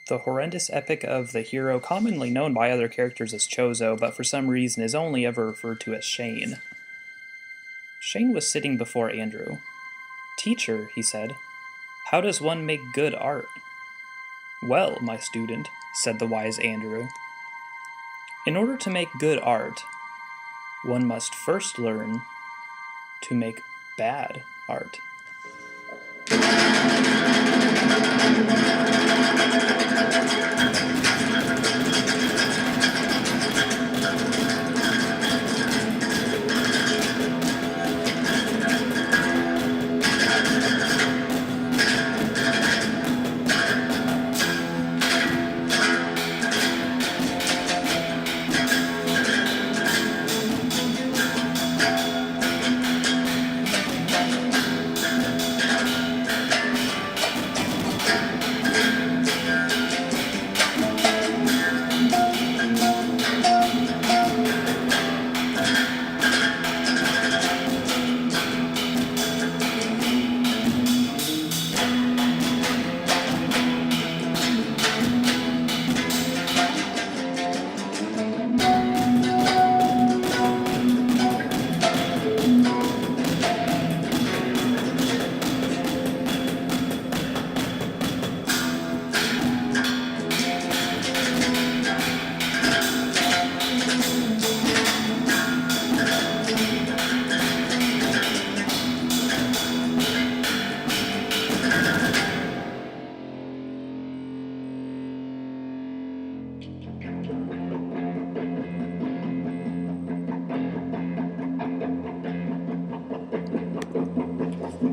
the horrendous epic of the hero commonly known by other characters as Chozo, but for some reason is only ever referred to as Shane. Shane was sitting before Andrew. "Teacher," he said, "how does one make good art?" "Well, my student," said the wise Andrew, "in order to make good art, one must first learn to make bad art."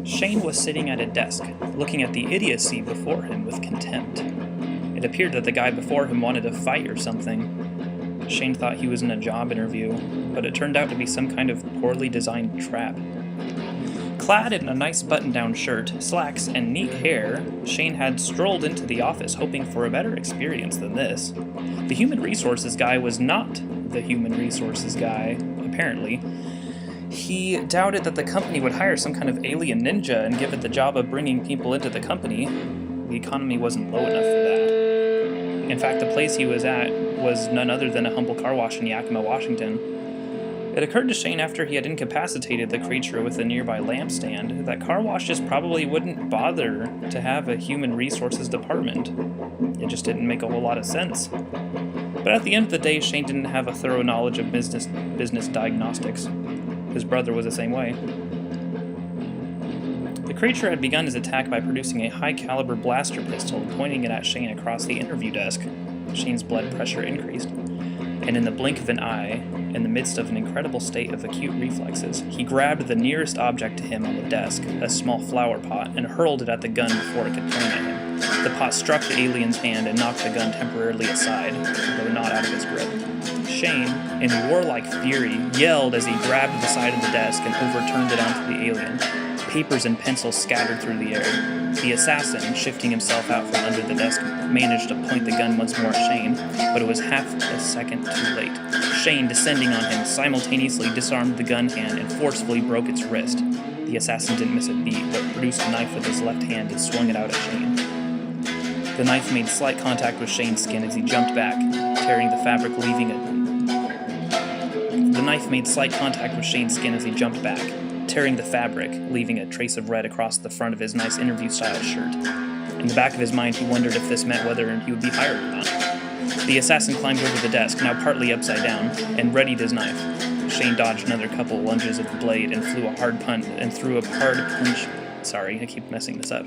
Shane was sitting at a desk, looking at the idiocy before him with contempt. It appeared that the guy before him wanted to fight or something. Shane thought he was in a job interview, but it turned out to be some kind of poorly designed trap. Clad in a nice button-down shirt, slacks, and neat hair, Shane had strolled into the office hoping for a better experience than this. The human resources guy was not the human resources guy, apparently. He doubted that the company would hire some kind of alien ninja and give it the job of bringing people into the company. The economy wasn't low enough for that. In fact, the place he was at was none other than a humble car wash in Yakima, Washington. It occurred to Shane after he had incapacitated the creature with a nearby lampstand that car washes probably wouldn't bother to have a human resources department. It just didn't make a whole lot of sense. But at the end of the day, Shane didn't have a thorough knowledge of business diagnostics. His brother was the same way. The creature had begun his attack by producing a high-caliber blaster pistol and pointing it at Shane across the interview desk. Shane's blood pressure increased, and in the blink of an eye, in the midst of an incredible state of acute reflexes, he grabbed the nearest object to him on the desk, a small flower pot, and hurled it at the gun before it could point at him. The pot struck the alien's hand and knocked the gun temporarily aside, though not out of his grip. Shane, in warlike fury, yelled as he grabbed the side of the desk and overturned it onto the alien. Papers and pencils scattered through the air. The assassin, shifting himself out from under the desk, managed to point the gun once more at Shane, but it was half a second too late. Shane, descending on him, simultaneously disarmed the gun hand and forcefully broke its wrist. The assassin didn't miss a beat, but produced a knife with his left hand and swung it out at Shane. The knife made slight contact with Shane's skin as he jumped back, tearing the fabric, leaving a trace of red across the front of his nice interview-style shirt. In the back of his mind, he wondered if this meant whether he would be hired or not. The assassin climbed over the desk, now partly upside down, and readied his knife. Shane dodged another couple lunges of the blade and threw a hard punch. Sorry, I keep messing this up.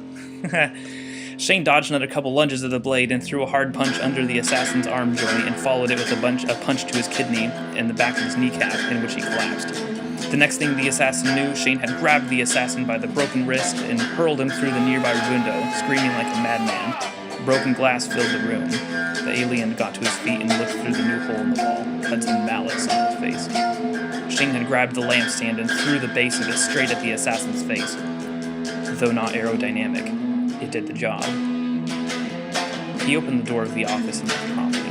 Shane dodged another couple lunges of the blade and threw a hard punch under the assassin's arm joint and followed it with a punch to his kidney and the back of his kneecap, in which he collapsed. The next thing the assassin knew, Shane had grabbed the assassin by the broken wrist and hurled him through the nearby window, screaming like a madman. Broken glass filled the room. The alien got to his feet and looked through the new hole in the wall, cuts and malice on his face. Shane had grabbed the lampstand and threw the base of it straight at the assassin's face. Though not aerodynamic, it did the job. He opened the door of the office and left promptly.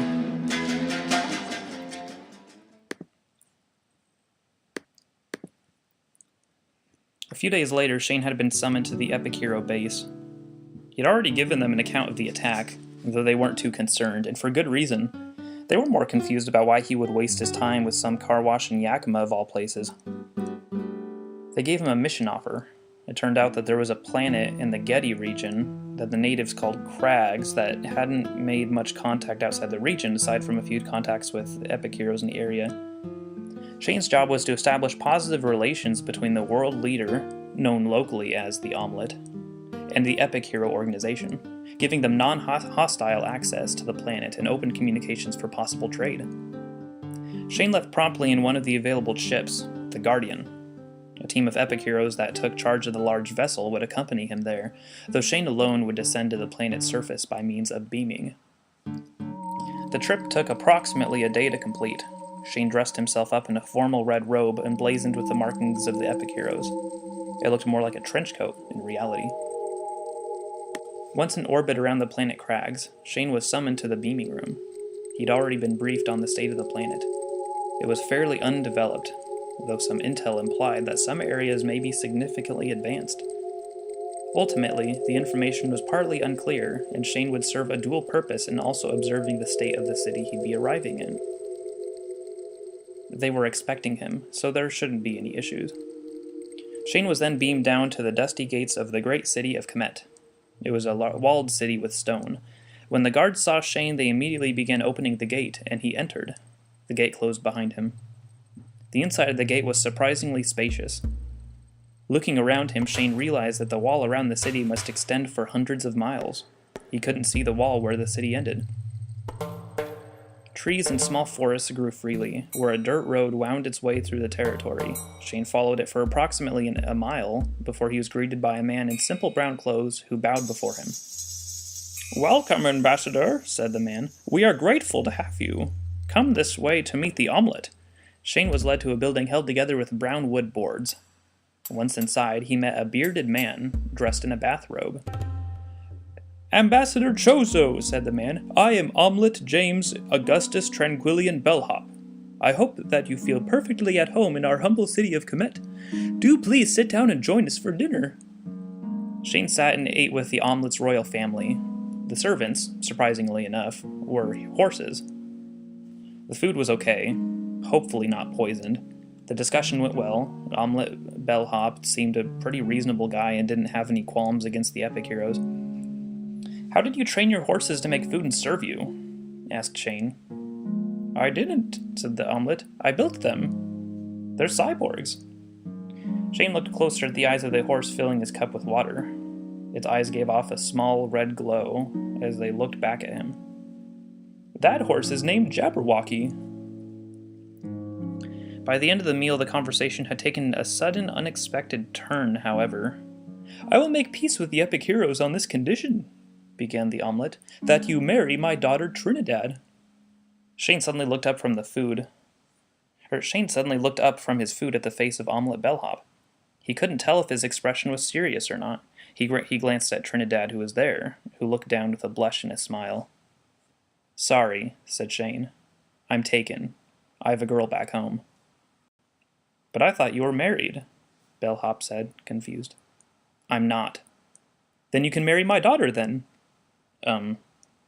A few days later, Shane had been summoned to the Epic Hero base. He had already given them an account of the attack, though they weren't too concerned, and for good reason. They were more confused about why he would waste his time with some car wash in Yakima of all places. They gave him a mission offer. It turned out that there was a planet in the Getty region that the natives called Crags that hadn't made much contact outside the region, aside from a few contacts with epic heroes in the area. Shane's job was to establish positive relations between the world leader, known locally as the Omelet, and the epic hero organization, giving them non-hostile access to the planet and open communications for possible trade. Shane left promptly in one of the available ships, the Guardian. A team of epic heroes that took charge of the large vessel would accompany him there, though Shane alone would descend to the planet's surface by means of beaming. The trip took approximately a day to complete. Shane dressed himself up in a formal red robe emblazoned with the markings of the epic heroes. It looked more like a trench coat in reality. Once in orbit around the planet Crags, Shane was summoned to the beaming room. He'd already been briefed on the state of the planet. It was fairly undeveloped, though some intel implied that some areas may be significantly advanced. Ultimately, the information was partly unclear, and Shane would serve a dual purpose in also observing the state of the city he'd be arriving in. They were expecting him, so there shouldn't be any issues. Shane was then beamed down to the dusty gates of the great city of Kemet. It was a walled city with stone. When the guards saw Shane, they immediately began opening the gate, and he entered. The gate closed behind him. The inside of the gate was surprisingly spacious. Looking around him, Shane realized that the wall around the city must extend for hundreds of miles. He couldn't see the wall where the city ended. Trees and small forests grew freely, where a dirt road wound its way through the territory. Shane followed it for approximately a mile before he was greeted by a man in simple brown clothes who bowed before him. "Welcome, Ambassador," said the man. "We are grateful to have you. Come this way to meet the Omelet." Shane was led to a building held together with brown wood boards. Once inside, he met a bearded man dressed in a bathrobe. "Ambassador Chozo," said the man, "I am Omelet James Augustus Tranquillian Bellhop. I hope that you feel perfectly at home in our humble city of Kemet. Do please sit down and join us for dinner." Shane sat and ate with the Omelet's royal family. The servants, surprisingly enough, were horses. The food was okay. Hopefully not poisoned. The discussion went well. Omelet Bellhop seemed a pretty reasonable guy and didn't have any qualms against the epic heroes. "How did you train your horses to make food and serve you?" asked Shane. "I didn't," said the Omelet. "I built them. They're cyborgs." Shane looked closer at the eyes of the horse filling his cup with water. Its eyes gave off a small red glow as they looked back at him. "That horse is named Jabberwocky." By the end of the meal, the conversation had taken a sudden, unexpected turn, however. "I will make peace with the epic heroes on this condition," began the Omelet, "that you marry my daughter Trinidad." Shane suddenly looked up from his food at the face of Omelet Bellhop. He couldn't tell if his expression was serious or not. He glanced at Trinidad, who was there, who looked down with a blush and a smile. "Sorry," said Shane. "I'm taken. I have a girl back home." "But I thought you were married," Bellhop said, confused. "I'm not." "Then you can marry my daughter, then."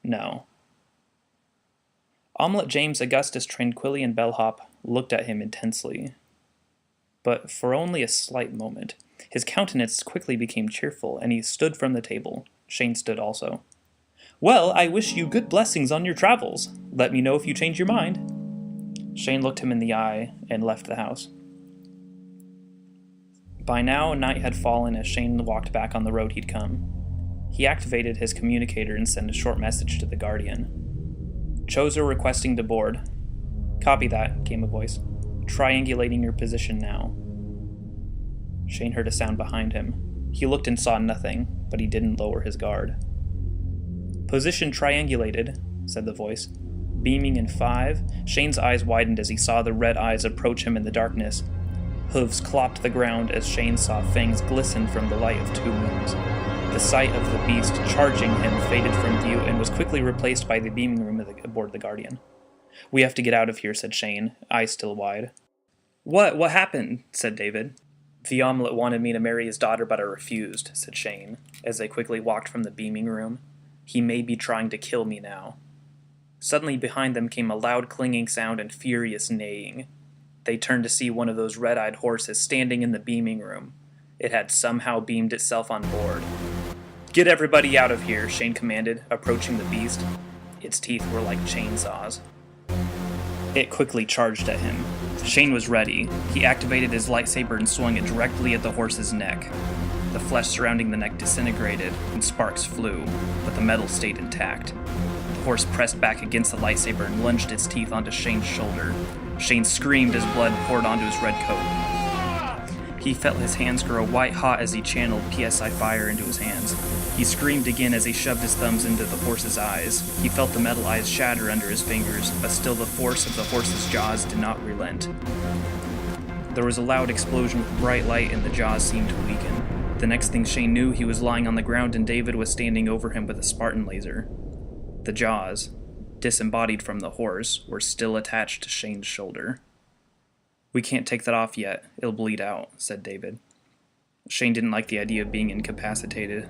No. Omelet James Augustus Tranquillian Bellhop looked at him intensely. But for only a slight moment. His countenance quickly became cheerful, and he stood from the table. Shane stood also. "Well, I wish you good blessings on your travels. Let me know if you change your mind." Shane looked him in the eye and left the house. By now, night had fallen as Shane walked back on the road he'd come. He activated his communicator and sent a short message to the Guardian. "Chozo requesting to board." "Copy that," came a voice. "Triangulating your position now." Shane heard a sound behind him. He looked and saw nothing, but he didn't lower his guard. "Position triangulated," said the voice. Beaming in 5, Shane's eyes widened as he saw the red eyes approach him in the darkness. Hooves clopped the ground as Shane saw fangs glisten from the light of 2 moons. The sight of the beast charging him faded from view and was quickly replaced by the beaming room aboard the Guardian. "We have to get out of here," said Shane, eyes still wide. What happened?" said David. "The Omelet wanted me to marry his daughter, but I refused," said Shane, as they quickly walked from the beaming room. He may be trying to kill me now. Suddenly behind them came a loud clinging sound and furious neighing. They turned to see one of those red-eyed horses standing in the beaming room. It had somehow beamed itself on board. "Get everybody out of here," Shane commanded, approaching the beast. Its teeth were like chainsaws. It quickly charged at him. Shane was ready. He activated his lightsaber and swung it directly at the horse's neck. The flesh surrounding the neck disintegrated, and sparks flew, but the metal stayed intact. The horse pressed back against the lightsaber and lunged its teeth onto Shane's shoulder. Shane screamed as blood poured onto his red coat. He felt his hands grow white-hot as he channeled PSI fire into his hands. He screamed again as he shoved his thumbs into the horse's eyes. He felt the metal eyes shatter under his fingers, but still the force of the horse's jaws did not relent. There was a loud explosion with bright light and the jaws seemed to weaken. The next thing Shane knew, he was lying on the ground and David was standing over him with a Spartan laser. The jaws, disembodied from the horse, were still attached to Shane's shoulder. "We can't take that off yet. It'll bleed out," said David. Shane didn't like the idea of being incapacitated.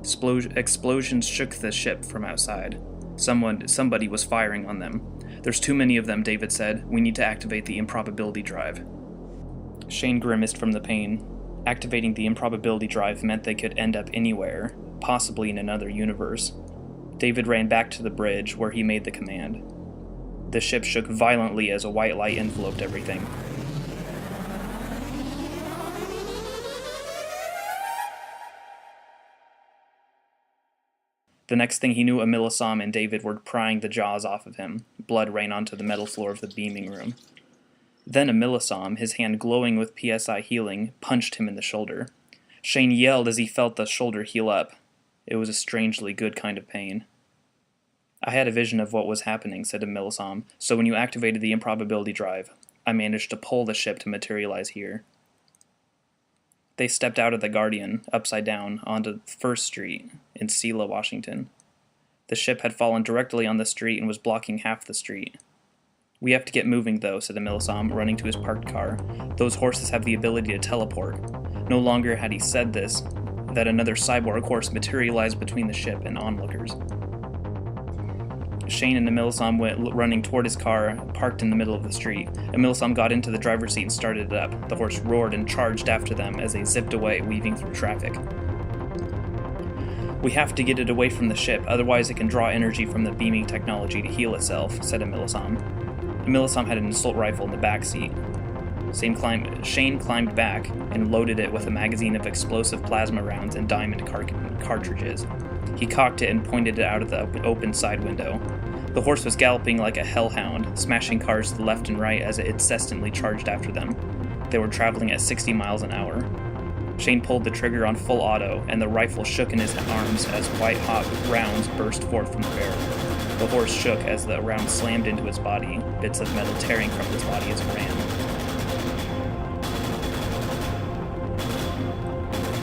Explosions shook the ship from outside. Somebody was firing on them. "There's too many of them," David said. "We need to activate the improbability drive." Shane grimaced from the pain. Activating the improbability drive meant they could end up anywhere, possibly in another universe. David ran back to the bridge, where he made the command. The ship shook violently as a white light enveloped everything. The next thing he knew, Amilasam and David were prying the jaws off of him. Blood ran onto the metal floor of the beaming room. Then Amilasam, his hand glowing with PSI healing, punched him in the shoulder. Shane yelled as he felt the shoulder heal up. It was a strangely good kind of pain. "I had a vision of what was happening," said Amilasam, "so when you activated the improbability drive, I managed to pull the ship to materialize here." They stepped out of the Guardian, upside down, onto First Street in Selah, Washington. The ship had fallen directly on the street and was blocking half the street. "We have to get moving, though," said Amilasam, running to his parked car. "Those horses have the ability to teleport." No longer had he said this, that another cyborg horse materialized between the ship and onlookers. Shane and Amilasam went running toward his car, parked in the middle of the street. Amilasam got into the driver's seat and started it up. The horse roared and charged after them as they zipped away, weaving through traffic. "We have to get it away from the ship, otherwise it can draw energy from the beaming technology to heal itself," said Amilasam. Amilasam had an assault rifle in the back seat. Shane climbed back and loaded it with a magazine of explosive plasma rounds and diamond cartridges. He cocked it and pointed it out of the open side window. The horse was galloping like a hellhound, smashing cars to the left and right as it incessantly charged after them. They were traveling at 60 miles an hour. Shane pulled the trigger on full auto, and the rifle shook in his arms as white-hot rounds burst forth from the barrel. The horse shook as the round slammed into his body, bits of metal tearing from his body as it ran.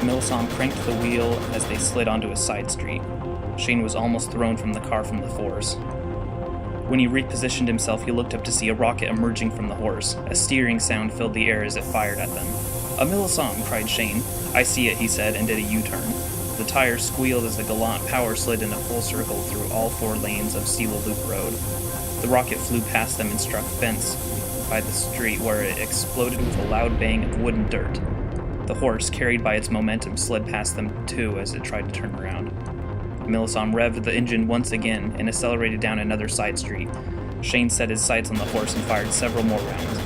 Amilasam cranked the wheel as they slid onto a side street. Shane was almost thrown from the car from the force. When he repositioned himself, he looked up to see a rocket emerging from the horse. A steering sound filled the air as it fired at them. "Amilasam!" cried Shane. "I see it," he said, and did a U-turn. The tires squealed as the Gallant power slid in a full circle through all 4 lanes of Selah Loop Road. The rocket flew past them and struck fence by the street, where it exploded with a loud bang of wood and dirt. The horse, carried by its momentum, slid past them too as it tried to turn around. Amilasam revved the engine once again and accelerated down another side street. Shane set his sights on the horse and fired several more rounds.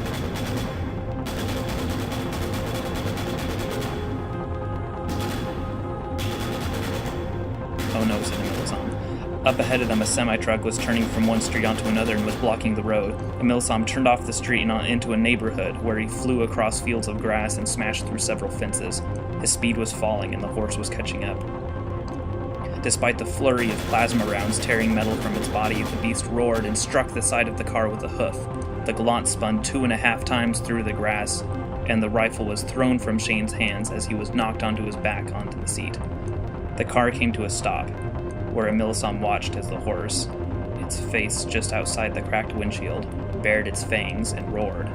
"Oh no," said Amilasam. Up ahead of them, a semi-truck was turning from one street onto another and was blocking the road. Amilasam turned off the street and into a neighborhood, where he flew across fields of grass and smashed through several fences. His speed was falling and the horse was catching up. Despite the flurry of plasma rounds tearing metal from its body, the beast roared and struck the side of the car with a hoof. The Gallant spun 2.5 times through the grass, and the rifle was thrown from Shane's hands as he was knocked onto his back onto the seat. The car came to a stop, where Amilasam watched as the horse, its face just outside the cracked windshield, bared its fangs and roared.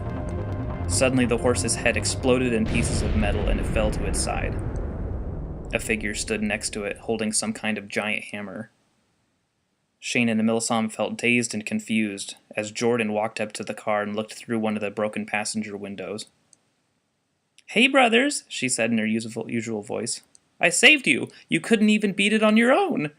Suddenly the horse's head exploded in pieces of metal and it fell to its side. A figure stood next to it, holding some kind of giant hammer. Shane and Emilsom felt dazed and confused as Jordan walked up to the car and looked through one of the broken passenger windows. "Hey, brothers," she said in her usual voice. "I saved you. You couldn't even beat it on your own."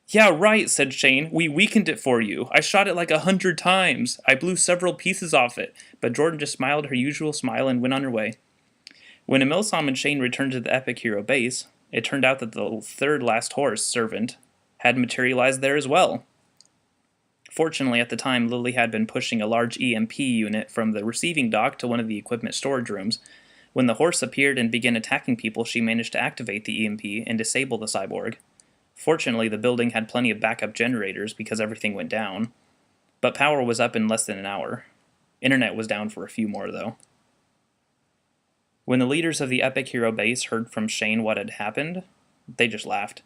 "Yeah, right," said Shane. "We weakened it for you. I shot it like 100 times. I blew several pieces off it." But Jordan just smiled her usual smile and went on her way. When Emilsom and Shane returned to the Epic Hero base, it turned out that the third last horse, Servant, had materialized there as well. Fortunately, at the time, Lily had been pushing a large EMP unit from the receiving dock to one of the equipment storage rooms. When the horse appeared and began attacking people, she managed to activate the EMP and disable the cyborg. Fortunately, the building had plenty of backup generators because everything went down, but power was up in less than an hour. Internet was down for a few more, though. When the leaders of the Epic Hero base heard from Shane what had happened, they just laughed.